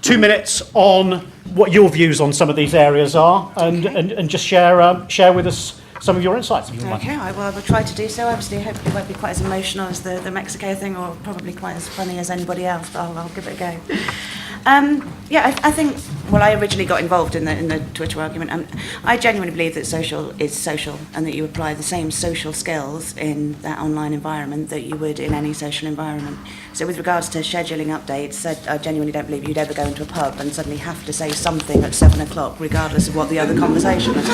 2 minutes on what your views on some of these areas are, and just share with us some of your insights, if you want. Okay, I will try to do so. Obviously, hopefully it won't be quite as emotional as the Mexico thing, or probably quite as funny as anybody else, but I'll give it a go. I think, I originally got involved in the Twitter argument. I genuinely believe that social is social, and that you apply the same social skills in that online environment that you would in any social environment. So with regards to scheduling updates, I genuinely don't believe you'd ever go into a pub and suddenly have to say something at 7 o'clock, regardless of what the other conversation was.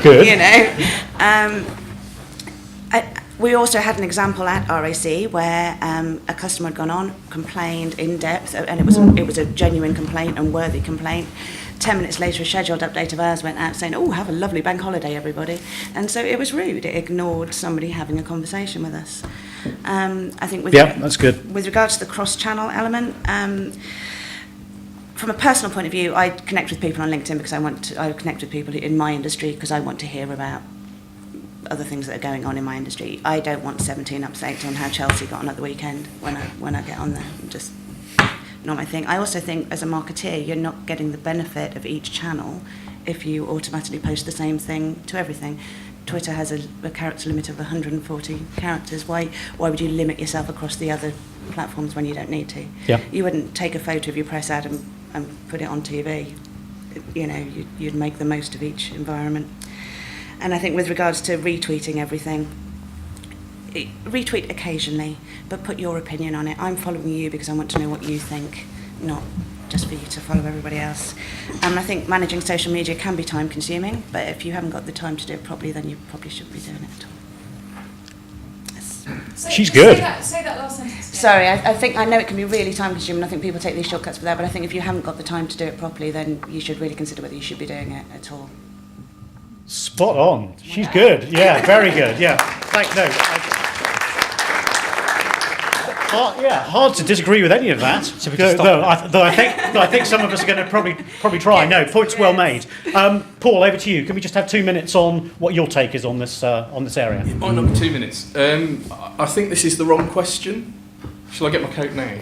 Good. You know. We also had an example at RAC where a customer had gone on, complained in depth, and it was a genuine complaint and worthy complaint. 10 minutes later, a scheduled update of ours went out saying, "Oh, have a lovely bank holiday, everybody." And so it was rude. It ignored somebody having a conversation with us. I think that's good. With regards to the cross-channel element, from a personal point of view, I connect with people on LinkedIn because I connect with people in my industry because I want to hear about other things that are going on in my industry. I don't want 17 updates on how Chelsea got on at the weekend when I get on there. Just not my thing. I also think as a marketeer, you're not getting the benefit of each channel if you automatically post the same thing to everything. Twitter has a character limit of 140 characters. Why would you limit yourself across the other platforms when you don't need to? Yeah. You wouldn't take a photo of your press ad and put it on TV. You know, you'd make the most of each environment. And I think with regards to retweeting everything, retweet occasionally, but put your opinion on it. I'm following you because I want to know what you think, not just for you to follow everybody else. And I think managing social media can be time consuming, but if you haven't got the time to do it properly, then you probably shouldn't be doing it at all. Yes. She's good. Say that last sentence again. Sorry, I know it can be really time consuming. I think people take these shortcuts for that, but I think if you haven't got the time to do it properly, then you should really consider whether you should be doing it at all. Spot on. She's good. Yeah, very good. Yeah. Hard to disagree with any of that. So we can stop. Though I think some of us are going to probably try. No, points well made. Paul, over to you. Can we just have 2 minutes on what your take is on this area? It might not be 2 minutes. I think this is the wrong question. Shall I get my coat now?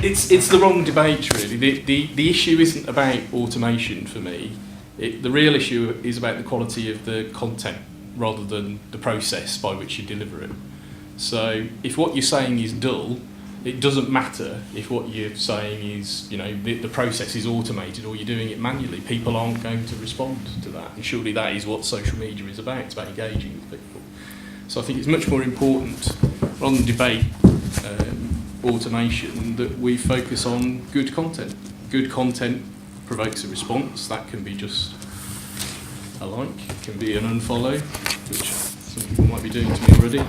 It's the wrong debate, really. The issue isn't about automation for me. The real issue is about the quality of the content rather than the process by which you deliver it. So if what you're saying is dull, it doesn't matter if what you're saying is, the process is automated or you're doing it manually. People aren't going to respond to that. And surely that is what social media is about. It's about engaging with people. So I think it's much more important, rather than debate automation, that we focus on good content. Good content provokes a response. That can be just a like, it can be an unfollow, which some people might be doing to me already.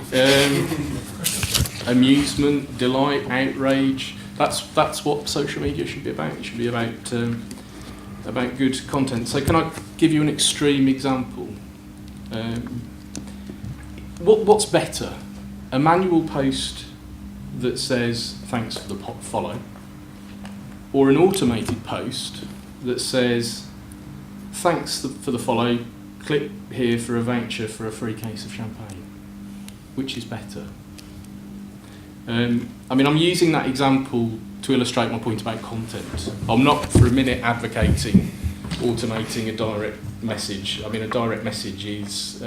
Amusement, delight, outrage. That's what social media should be about. It should be about good content. So can I give you an extreme example? What's better? A manual post that says thanks for the follow, or an automated post that says thanks for the follow, click here for a voucher for a free case of champagne? Which is better? I'm using that example to illustrate my point about content. I'm not for a minute advocating automating a direct message. A direct message is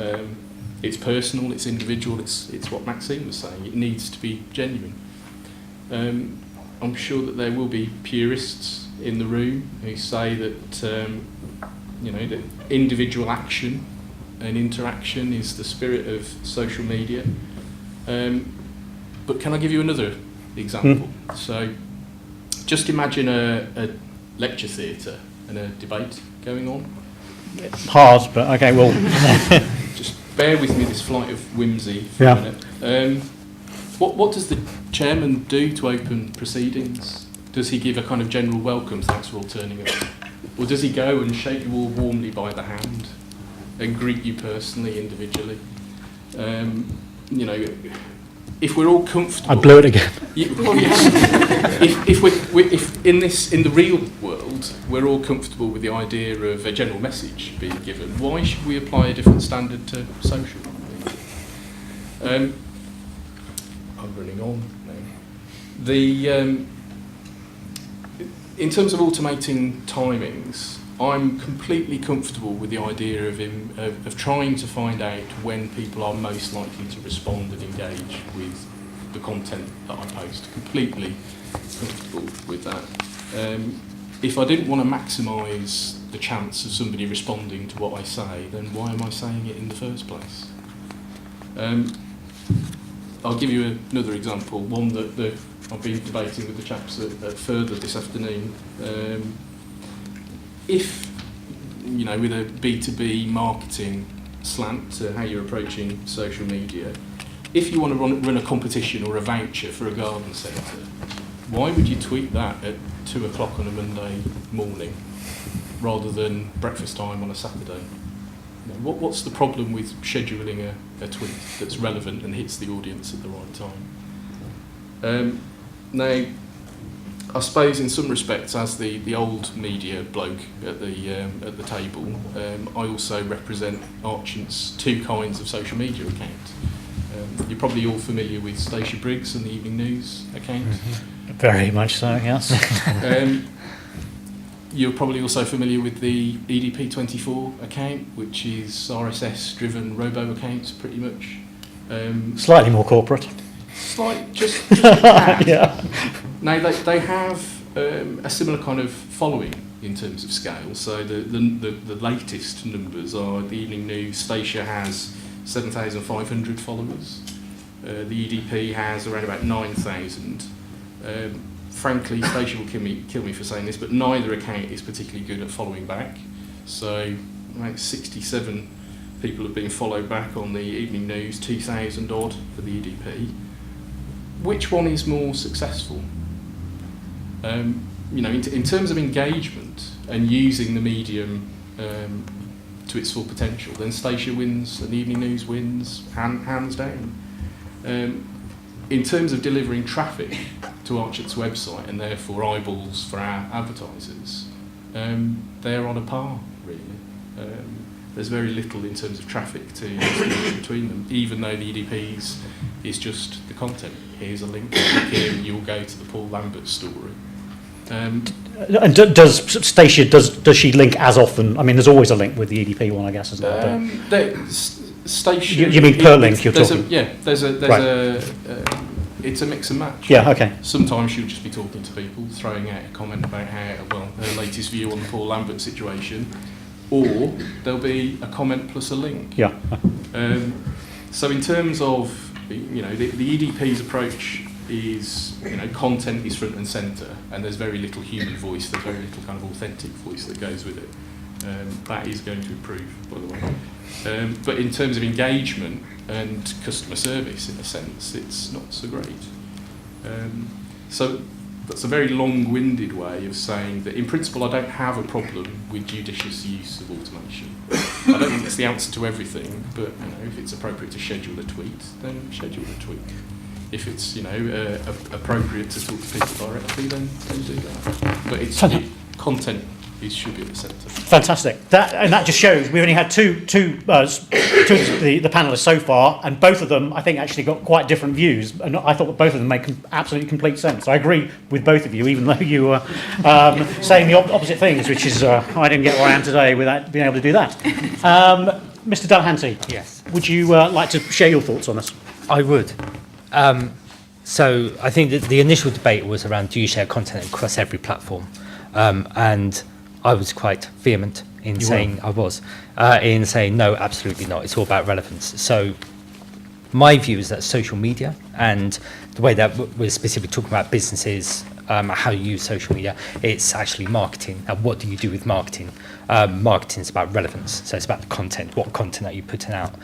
it's personal, it's individual, it's what Maxine was saying. It needs to be genuine. I'm sure that there will be purists in the room who say that that individual action and interaction is the spirit of social media. But can I give you another example? So just imagine a lecture theatre and a debate going on. Hard, but okay, well. Just bear with me this flight of whimsy for a minute. What does the chairman do to open proceedings? Does he give a kind of general welcome, thanks for all turning up? Or does he go and shake you all warmly by the hand and greet you personally, individually? If we're all comfortable, I blew it again. If in the real world we're all comfortable with the idea of a general message being given, why should we apply a different standard to social? I'm running on now. in terms of automating timings, I'm completely comfortable with the idea of trying to find out when people are most likely to respond and engage with the content that I post. Completely comfortable with that. If I didn't want to maximise the chance of somebody responding to what I say, then why am I saying it in the first place? I'll give you another example, one that I've been debating with the chaps at Further this afternoon. If, you know, with a B2B marketing slant to how you're approaching social media, if you want to run a competition or a voucher for a garden centre, why would you tweet that at 2 o'clock on a Monday morning rather than breakfast time on a Saturday? You know, what's the problem with scheduling a tweet that's relevant and hits the audience at the right time? Now, I suppose in some respects, as the old media bloke at the table, I also represent Archant's two kinds of social media accounts. You're probably all familiar with Stacia Briggs and the Evening News account. Mm-hmm. Very much so, yes. You're probably also familiar with the EDP24 account, which is RSS-driven robo accounts, pretty much. Slightly more corporate. Just yeah. Now they have a similar kind of following in terms of scale. So the latest numbers are the Evening News. Stacia has 7,500 followers. The EDP has around about 9,000. Frankly, Stacia will kill me for saying this, but neither account is particularly good at following back. So, about 67 people have been followed back on the Evening News, 2,000 odd for the EDP. Which one is more successful? You know, in terms of engagement and using the medium to its full potential, then Stacia wins and the Evening News wins hands down. In terms of delivering traffic to Archant's website and therefore eyeballs for our advertisers, they're on a par, really. There's very little in terms of traffic to distinguish between them, even though the EDPs is just the content. Here's a link, click here and you'll go to the Paul Lambert story. And does Stacia, does she link as often? I mean, there's always a link with the EDP one, I guess, isn't there? Stacia. You mean per link you're talking? There's a it's a mix and match. Yeah, okay. Sometimes she'll just be talking to people, throwing out a comment about her latest view on the Paul Lambert situation, or there'll be a comment plus a link. Yeah. So in terms of, you know, the EDP's approach is, you know, content is front and centre, and there's very little human voice, there's very little kind of authentic voice that goes with it. That is going to improve, by the way. But in terms of engagement and customer service, in a sense, it's not so great. So that's a very long-winded way of saying that, in principle, I don't have a problem with judicious use of automation. I don't think it's the answer to everything, but, you know, if it's appropriate to schedule a tweet, then schedule a tweet. If it's, you know, appropriate to talk to people directly, then do that. But it's content. It should be at the centre. Fantastic. That just shows we've only had two of the panellists so far, and both of them, I think, actually got quite different views. And I thought that both of them make absolutely complete sense. I agree with both of you, even though you were saying the opposite things, which is I didn't get where I am today without being able to do that. Mr. Delahanty, yes. Would you like to share your thoughts on this? I would. So I think that the initial debate was around, do you share content across every platform? And I was quite vehement in saying no, absolutely not. It's all about relevance. So my view is that social media and the way that we're specifically talking about businesses, how you use social media, it's actually marketing. And what do you do with marketing? Marketing is about relevance. So it's about the content. What content are you putting out?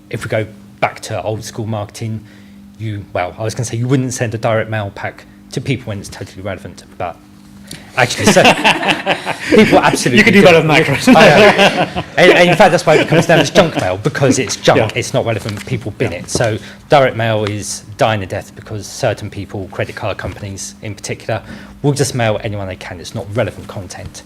If we go back to old school marketing, I was going to say you wouldn't send a direct mail pack to people when it's totally relevant, but actually, so people absolutely. You can do better than that, Chris. And in fact, that's why it comes down as junk mail, because it's junk. Yeah. It's not relevant. People bin it. So direct mail is dying a death because certain people, credit card companies in particular, will just mail anyone they can. It's not relevant content.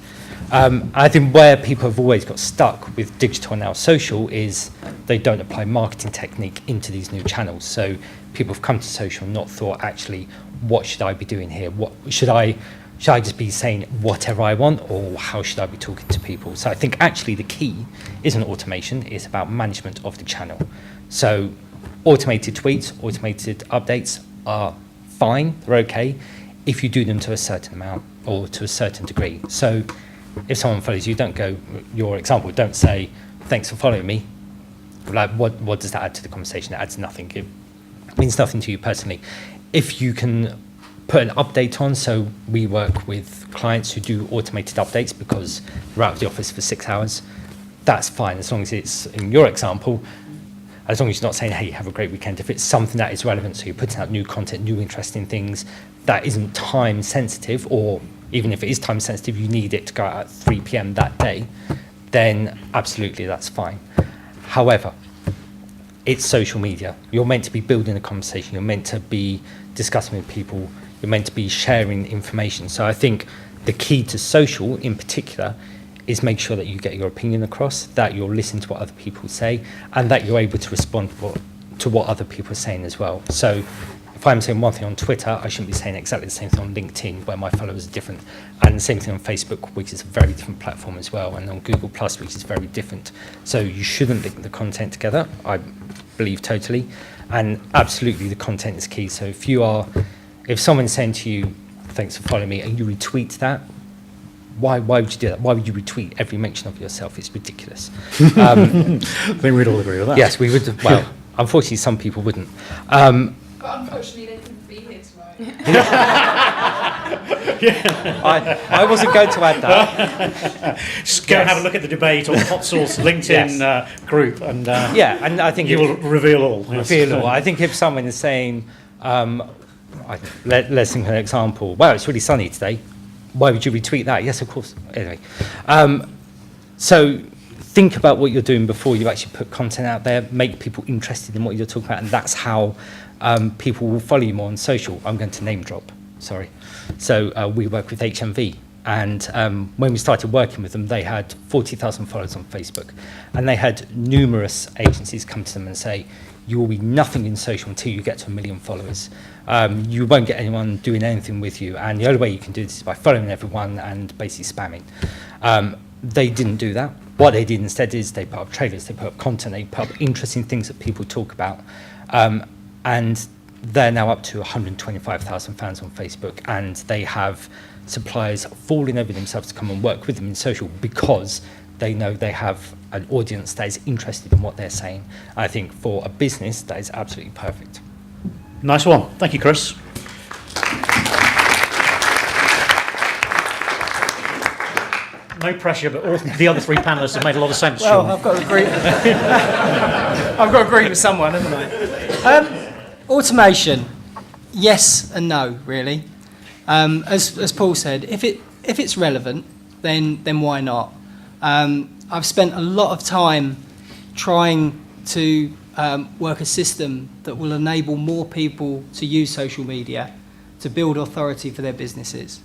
I think where people have always got stuck with digital and now social is they don't apply marketing technique into these new channels. So people have come to social and not thought, actually, what should I be doing here? What should I should I just be saying whatever I want, or how should I be talking to people? So I think actually the key isn't automation, it's about management of the channel. So automated tweets, automated updates are fine, they're okay, if you do them to a certain amount or to a certain degree. So if someone follows you, don't go, your example, don't say, thanks for following me. Like, what does that add to the conversation? It adds nothing. It means nothing to you personally. If you can put an update on, so we work with clients who do automated updates because we're out of the office for 6 hours, that's fine, as long as it's, in your example, as long as you're not saying, hey, have a great weekend. If it's something that is relevant, so you're putting out new content, new interesting things, that isn't time sensitive, or even if it is time sensitive, you need it to go out at 3 p.m. that day, then absolutely that's fine. However, it's social media. You're meant to be building a conversation. You're meant to be discussing with people. You're meant to be sharing information. So I think the key to social in particular is make sure that you get your opinion across, that you're listening to what other people say, and that you're able to respond to what other people are saying as well. So if I'm saying one thing on Twitter, I shouldn't be saying exactly the same thing on LinkedIn, where my followers are different, and the same thing on Facebook, which is a very different platform as well, and on Google+, which is very different. So you shouldn't link the content together, I believe totally, and absolutely the content is key. So if someone's saying to you, thanks for following me, and you retweet that, why would you do that? Why would you retweet every mention of yourself? It's ridiculous. I think we'd all agree with that. Yes, we would. Well, unfortunately, some people wouldn't. But unfortunately, they couldn't be here tonight. I wasn't going to add that. Just go and have a look at the debate on the Hot Sauce LinkedIn group, and Yeah, and I think you will reveal all. Yes. I think if someone is saying, let's think of an example. Wow, it's really sunny today. Why would you retweet that? Yes, of course. Anyway, so think about what you're doing before you actually put content out there. Make people interested in what you're talking about, and that's how people will follow you more on social. I'm going to name drop. Sorry. So we work with HMV, and when we started working with them, they had 40,000 followers on Facebook, and they had numerous agencies come to them and say, you will be nothing in social until you get to 1 million followers. You won't get anyone doing anything with you, and the only way you can do this is by following everyone and basically spamming. They didn't do that. What they did instead is they put up trailers, they put up content, they put up interesting things that people talk about, and they're now up to 125,000 fans on Facebook, and they have suppliers falling over themselves to come and work with them in social because they know they have an audience that is interested in what they're saying. I think for a business, that is absolutely perfect. Nice one. Thank you, Chris. No pressure, but all the other three panellists have made a lot of sense. Well, Sean. I've got to agree. I've got to agree with someone, haven't I? Automation, yes and no, really. As Paul said, if it's relevant, then why not? I've spent a lot of time trying to work a system that will enable more people to use social media to build authority for their businesses.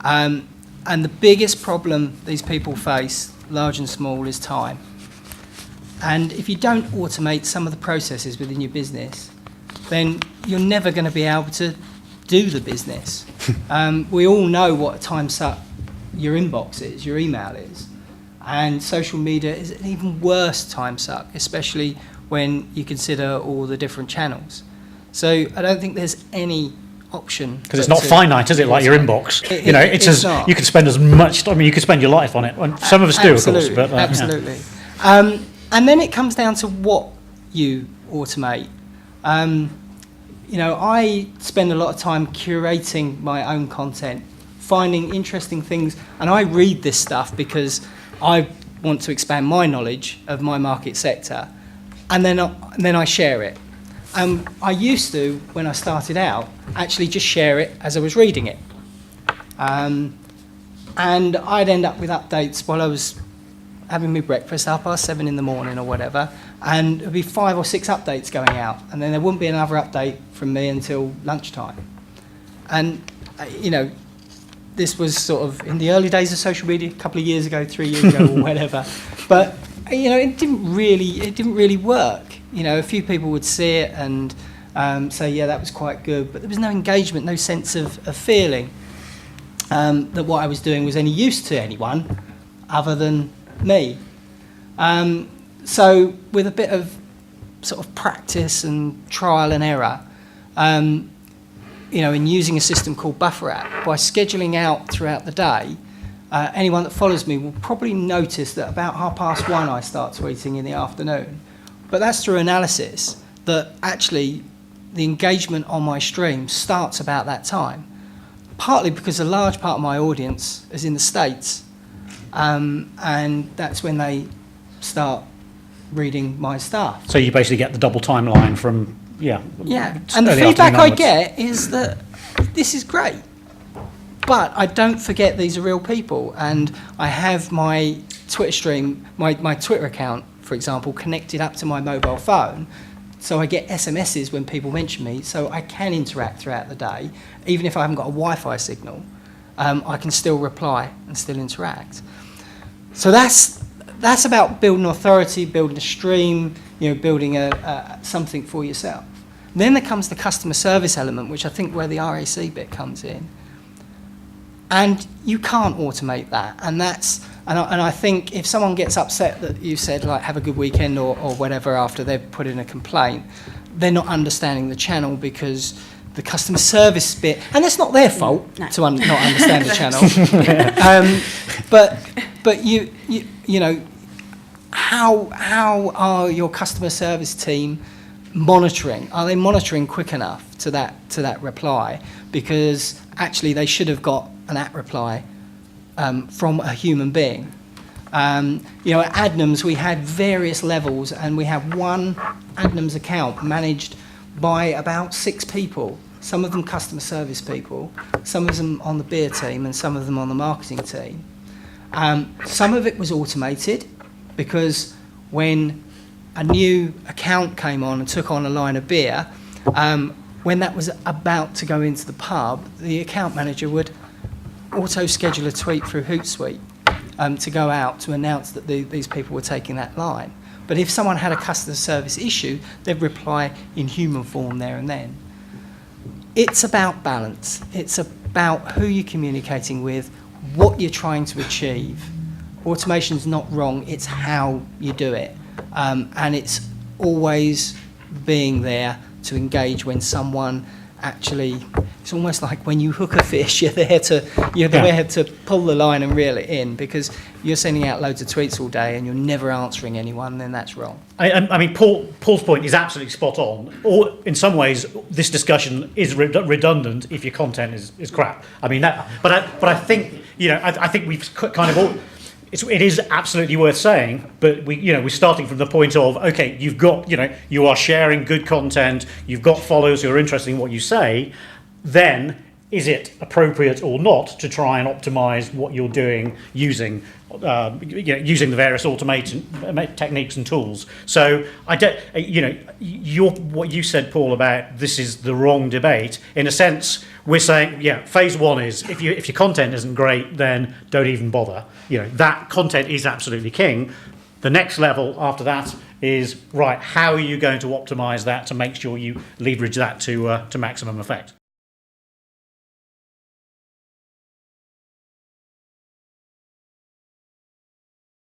And the biggest problem these people face, large and small, is time. And if you don't automate some of the processes within your business, then you're never going to be able to do the business. We all know what a time suck your inbox is, your email is. And social media is an even worse time suck, especially when you consider all the different channels. So I don't think there's any option. Because it's not finite, is it? Like your inbox. It's not. You could spend as much. I mean, you could spend your life on it. And some of us do, of course. But absolutely. Yeah. And then it comes down to what you automate. I spend a lot of time curating my own content, finding interesting things, and I read this stuff because I want to expand my knowledge of my market sector, and then I share it. I used to, when I started out, actually just share it as I was reading it. And I'd end up with updates while I was having my breakfast, 7:30 in the morning or whatever, and there'd be 5 or 6 updates going out, and then there wouldn't be another update from me until lunchtime. And, this was sort of in the early days of social media, a couple of years ago, 3 years ago or whatever. But, it didn't really work. A few people would see it and say, yeah, that was quite good, but there was no engagement, no sense of feeling. that what I was doing was any use to anyone other than me. So with a bit of sort of practice and trial and error, in using a system called Buffer App, by scheduling out throughout the day, anyone that follows me will probably notice that about 1:30 I start tweeting in the afternoon. But that's through analysis that actually the engagement on my stream starts about that time, partly because a large part of my audience is in the States, and that's when they start reading my stuff. So you basically get the double timeline from, Yeah, and the early feedback afternoon I onwards. get is that this is great, but I don't forget these are real people, and I have my Twitter stream, my Twitter account, for example, connected up to my mobile phone, so I get SMSs when people mention me, so I can interact throughout the day. Even if I haven't got a Wi-Fi signal, I can still reply and still interact. So that's about building authority, building a stream, building something for yourself. Then there comes the customer service element, which I think where the RAC bit comes in. And you can't automate that. And I think if someone gets upset that you said, like, have a good weekend or whatever after they've put in a complaint, they're not understanding the channel, because the customer service bit, and it's not their fault No. to not understand the channel. But you know, how are your customer service team monitoring? Are they monitoring quick enough to that reply? Because actually they should have got an at reply from a human being. At Adnams we had various levels, and we have one Adnams account managed by about 6 people. Some of them customer service people, some of them on the beer team, and some of them on the marketing team. Some of it was automated, because when a new account came on and took on a line of beer, when that was about to go into the pub, the account manager would auto-schedule a tweet through Hootsuite to go out to announce that these people were taking that line. But if someone had a customer service issue, they'd reply in human form there and then. It's about balance. It's about who you're communicating with, what you're trying to achieve. Automation's not wrong, it's how you do it. And it's always being there to engage when someone actually, it's almost like when you hook a fish, you're there to pull the line and reel it in, because you're sending out loads of tweets all day and you're never answering anyone, then that's wrong. I mean, Paul's point is absolutely spot on. Or in some ways, this discussion is redundant if your content is crap. I mean, but I think I think we've kind of all. It is absolutely worth saying, but we're starting from the point of, okay, you've got, you are sharing good content, you've got followers who are interested in what you say, then is it appropriate or not to try and optimize what you're doing using the various automation techniques and tools? So I don't, what you said, Paul, about this is the wrong debate. In a sense, we're saying, phase one is if your content isn't great, then don't even bother. That content is absolutely king. The next level after that is, right, how are you going to optimize that to make sure you leverage that to maximum effect?